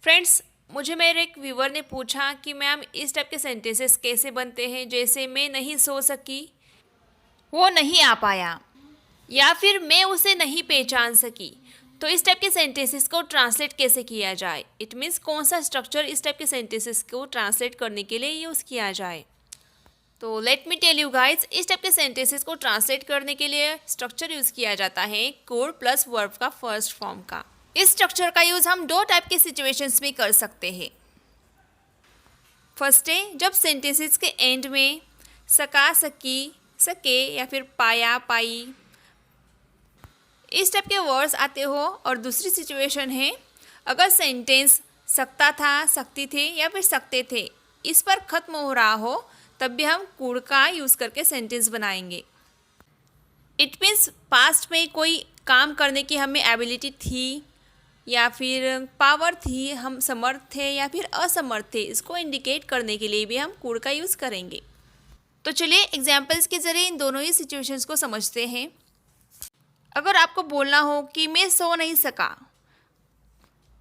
Friends, मुझे मेरे एक व्यूवर ने पूछा कि मैम इस टाइप के सेंटेंसेस कैसे बनते हैं, जैसे मैं नहीं सो सकी, वो नहीं आ पाया, या फिर मैं उसे नहीं पहचान सकी। तो इस टाइप के सेंटेंसेस को ट्रांसलेट कैसे किया जाए, इट मीन्स कौन सा स्ट्रक्चर इस टाइप के सेंटेंसेस को ट्रांसलेट करने के लिए यूज़ किया जाए। तो let me tell you guys, इस टाइप के सेंटेंसेस को ट्रांसलेट करने के लिए स्ट्रक्चर यूज़ किया जाता है कोड प्लस वर्ब का फर्स्ट फॉर्म का। इस स्ट्रक्चर का यूज़ हम दो टाइप के सिचुएशंस में कर सकते हैं। फर्स्ट है जब सेंटेंसेस के एंड में सका, सकी, सके या फिर पाया, पाई इस टाइप के वर्ड्स आते हो, और दूसरी सिचुएशन है अगर सेंटेंस सकता था, सकती थे या फिर सकते थे इस पर ख़त्म हो रहा हो, तब भी हम कुड का यूज़ करके सेंटेंस बनाएंगे। इट मीन्स पास्ट में कोई काम करने की हमें एबिलिटी थी या फिर पावर थी, हम समर्थ थे या फिर असमर्थ थे, इसको इंडिकेट करने के लिए भी हम कुड का यूज़ करेंगे। तो चलिए एग्जाम्पल्स के ज़रिए इन दोनों ही सिचुएशंस को समझते हैं। अगर आपको बोलना हो कि मैं सो नहीं सका,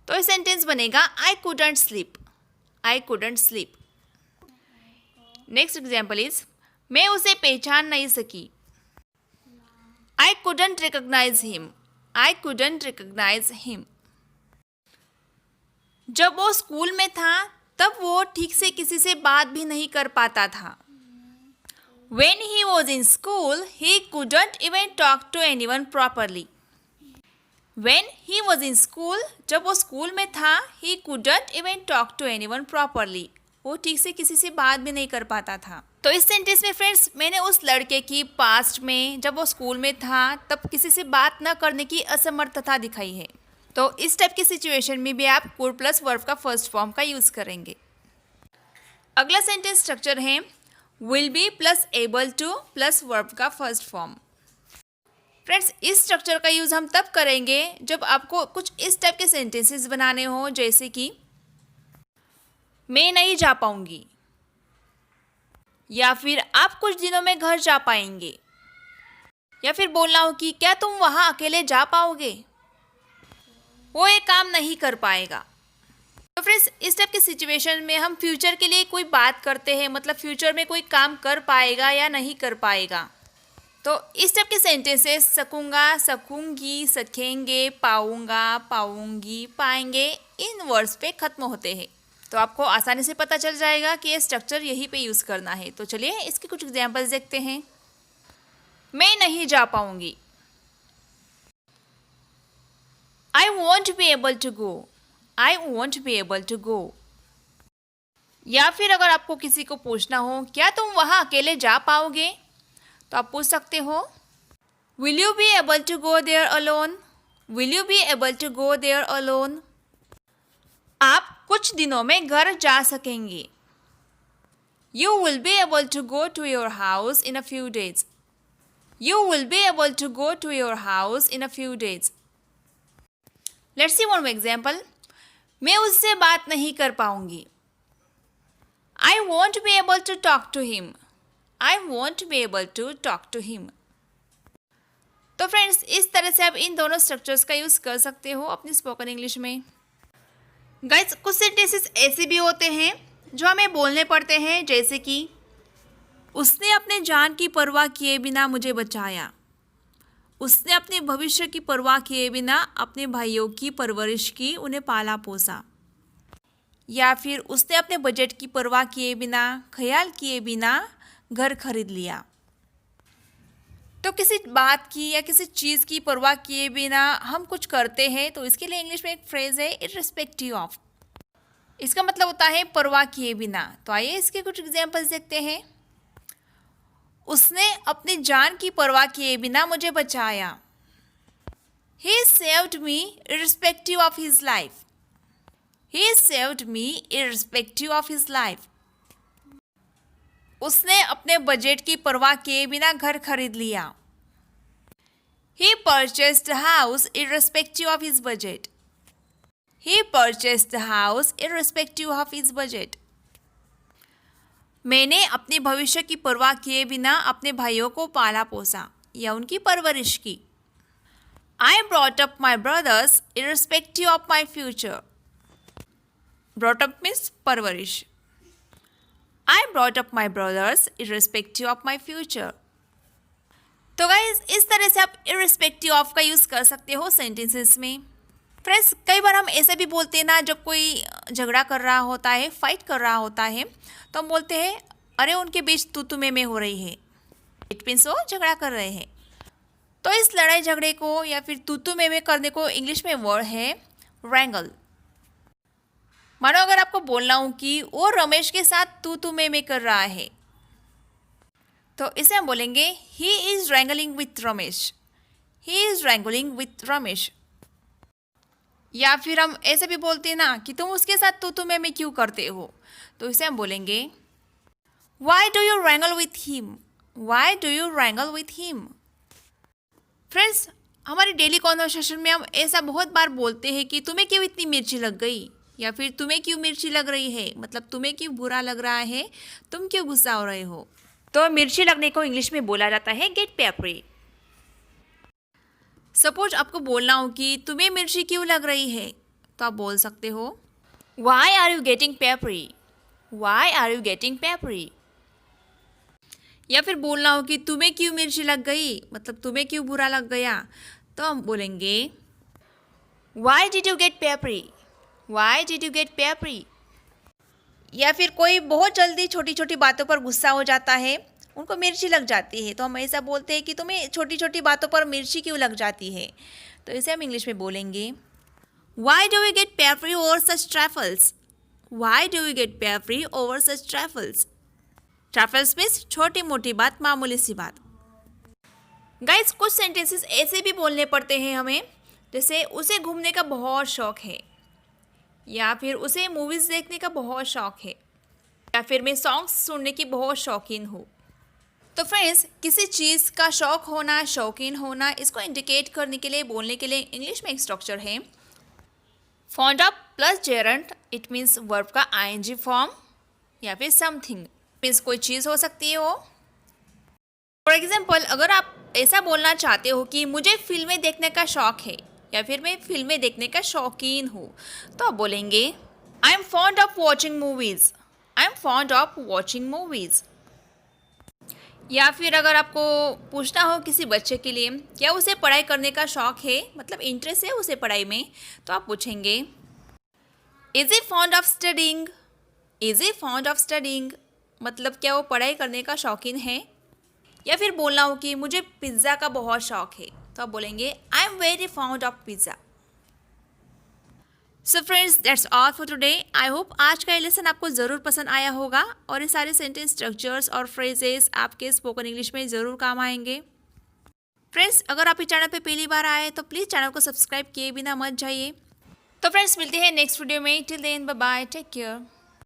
तो ये सेंटेंस बनेगा I couldn't sleep, I couldn't sleep. Next example is मैं उसे पहचान नहीं सकी, I couldn't recognise him, I couldn't recognise him. जब वो स्कूल में था तब वो ठीक से किसी से बात भी नहीं कर पाता था। When he was in school, he couldn't even talk to anyone properly. When he was in school, जब वो स्कूल में था, he couldn't even talk to anyone properly. वो ठीक से किसी से बात भी नहीं कर पाता था। तो इस सेंटेंस में फ्रेंड्स मैंने उस लड़के की पास्ट में जब वो स्कूल में था तब किसी से बात न करने की असमर्थता दिखाई है। तो इस टाइप की सिचुएशन में भी आप कुड प्लस वर्ब का फर्स्ट फॉर्म का यूज़ करेंगे। अगला सेंटेंस स्ट्रक्चर है will be plus able two plus verb का फर्स्ट फॉर्म। फ्रेंड्स इस स्ट्रक्चर का यूज़ हम तब करेंगे जब आपको कुछ इस टाइप के सेंटेंसेस बनाने हो, जैसे कि मैं नहीं जा पाऊंगी, या फिर आप कुछ दिनों में घर जा पाएंगे, या फिर बोलना हो कि क्या तुम वहाँ अकेले जा पाओगे, वो ये काम नहीं कर पाएगा। तो फ्रेंड्स इस टाइप की सिचुएशन में हम फ्यूचर के लिए कोई बात करते हैं, मतलब फ्यूचर में कोई काम कर पाएगा या नहीं कर पाएगा। तो इस टाइप के सेंटेंसेस सकूंगा, सकूंगी, सकेंगे, पाऊंगा, पाऊंगी, पाएंगे इन वर्ड्स पे ख़त्म होते हैं। तो आपको आसानी से पता चल जाएगा कि ये स्ट्रक्चर यहीं पे यूज़ करना है। तो चलिए इसके कुछ एग्जाम्पल्स देखते हैं। मैं नहीं जा पाऊंगी, I won't be able to go, I won't be able to go. या फिर अगर आपको किसी को पूछना हो क्या तुम वहाँ अकेले जा पाओगे, तो आप पूछ सकते हो Will you be able to go there alone? Will you be able to go there alone? आप कुछ दिनों में घर जा सकेंगे। You will be able to go to your house in a few days. You will be able to go to your house in a few days. Let's see one more example. मैं उससे बात नहीं कर पाऊंगी, I won't be able to talk to him. I won't be able to talk to him. तो friends इस तरह से आप इन दोनों स्ट्रक्चर्स का यूज़ कर सकते हो अपनी स्पोकन इंग्लिश में। गाइस कुछ सेंटेंसेस ऐसे भी होते हैं जो हमें बोलने पड़ते हैं, जैसे कि उसने अपने जान की परवाह किए बिना मुझे बचाया, उसने अपने भविष्य की परवाह किए बिना अपने भाइयों की परवरिश की, उन्हें पाला पोसा, या फिर उसने अपने बजट की परवाह किए बिना, ख्याल किए बिना घर खरीद लिया। तो किसी बात की या किसी चीज़ की परवाह किए बिना हम कुछ करते हैं, तो इसके लिए इंग्लिश में एक फ्रेज़ है इर्रिस्पेक्टिव ऑफ। इसका मतलब होता है परवाह किए बिना। तो आइए इसके कुछ एग्जाम्पल्स देखते हैं। उसने अपनी जान की परवाह किए बिना मुझे बचाया, He saved me irrespective of his life. He saved me irrespective of his life. उसने अपने बजट की परवाह किए बिना घर खरीद लिया, He purchased a house irrespective of his budget. He purchased a house irrespective of his budget. मैंने अपने भविष्य की परवाह किए बिना अपने भाइयों को पाला पोसा या उनकी परवरिश की, I brought up my brothers irrespective of my future. Brought up means परवरिश। I brought up my brothers irrespective of my future. तो गाइज इस तरह से आप इर्रेस्पेक्टिव ऑफ का यूज़ कर सकते हो सेंटेंसेस में। फ्रेंड्स कई बार हम ऐसे भी बोलते हैं ना, जब कोई झगड़ा कर रहा होता है, फाइट कर रहा होता है, तो हम बोलते हैं अरे उनके बीच तू में हो रही है। इट मीन्स वो झगड़ा कर रहे हैं। तो इस लड़ाई झगड़े को या फिर तू में करने को इंग्लिश में वर्ड है रैंगल। मानो अगर आपको बोलना हो कि वो रमेश के साथ तू में कर रहा है, तो इसे हम बोलेंगे he is wrangling with Ramesh. He is wrangling with Ramesh. या फिर हम ऐसे भी बोलते हैं ना कि तुम उसके साथ तू में क्यों करते हो, तो इसे हम बोलेंगे why do you रैंगल with him. Why do you रैंगल with him. Friends हमारी डेली कॉन्वर्सेशन में हम ऐसा बहुत बार बोलते हैं कि तुम्हें क्यों इतनी मिर्ची लग गई, या फिर तुम्हें क्यों मिर्ची लग रही है, मतलब तुम्हें क्यों बुरा लग रहा है, तुम क्यों गुस्सा हो रहे हो। तो मिर्ची लगने को इंग्लिश में बोला जाता है गेट पेपरी। सपोज आपको बोलना हो कि तुम्हें मिर्ची क्यों लग रही है, तो आप बोल सकते हो why are you getting peppery. Why are you getting peppery. या फिर बोलना हो कि तुम्हें क्यों मिर्ची लग गई, मतलब तुम्हें क्यों बुरा लग गया, तो हम बोलेंगे why did you get peppery. Why did you get peppery. या फिर कोई बहुत जल्दी छोटी छोटी बातों पर गुस्सा हो जाता है, उनको मिर्ची लग जाती है, तो हम ऐसा बोलते हैं कि तुम्हें छोटी छोटी बातों पर मिर्ची क्यों लग जाती है, तो इसे हम इंग्लिश में बोलेंगे why do we get peppery over such trifles. Why do we get peppery over such trifles. Trifles means छोटी मोटी बात, मामूली सी बात। गाइस कुछ सेंटेंसेस ऐसे भी बोलने पड़ते हैं हमें, जैसे उसे घूमने का बहुत शौक है, या फिर उसे मूवीज़ देखने का बहुत शौक है, या फिर मैं सॉन्ग्स सुनने की बहुत शौकीन हूँ। तो फ्रेंड्स किसी चीज़ का शौक होना, शौकीन होना, इसको इंडिकेट करने के लिए, बोलने के लिए इंग्लिश में एक स्ट्रक्चर है fond of plus gerund. It means verb का आईएनजी फॉर्म, या फिर समथिंग मीन्स कोई चीज़ हो सकती है वो। फॉर एग्जाम्पल अगर आप ऐसा बोलना चाहते हो कि मुझे फिल्में देखने का शौक है, या फिर मैं फिल्में देखने का शौकीन हूँ, तो आप बोलेंगे I am fond of watching movies. I am fond of watching movies. या फिर अगर आपको पूछना हो किसी बच्चे के लिए क्या उसे पढ़ाई करने का शौक है, मतलब इंटरेस्ट है उसे पढ़ाई में, तो आप पूछेंगे is E fond of studying. Is E fond of studying, मतलब क्या वो पढ़ाई करने का शौकीन है। या फिर बोलना हो कि मुझे पिज़्ज़ा का बहुत शौक है, तो आप बोलेंगे I am very found of pizza. So friends that's all for today. I hope आज का ये लेसन आपको ज़रूर पसंद आया होगा, और ये सारे सेंटेंस स्ट्रक्चर्स और फ्रेजेस आपके स्पोकन इंग्लिश में ज़रूर काम आएंगे। फ्रेंड्स अगर आप इस चैनल पे पहली बार आए तो प्लीज़ चैनल को सब्सक्राइब किए बिना मत जाइए। तो फ्रेंड्स मिलते हैं नेक्स्ट वीडियो में। Till then bye bye, take care.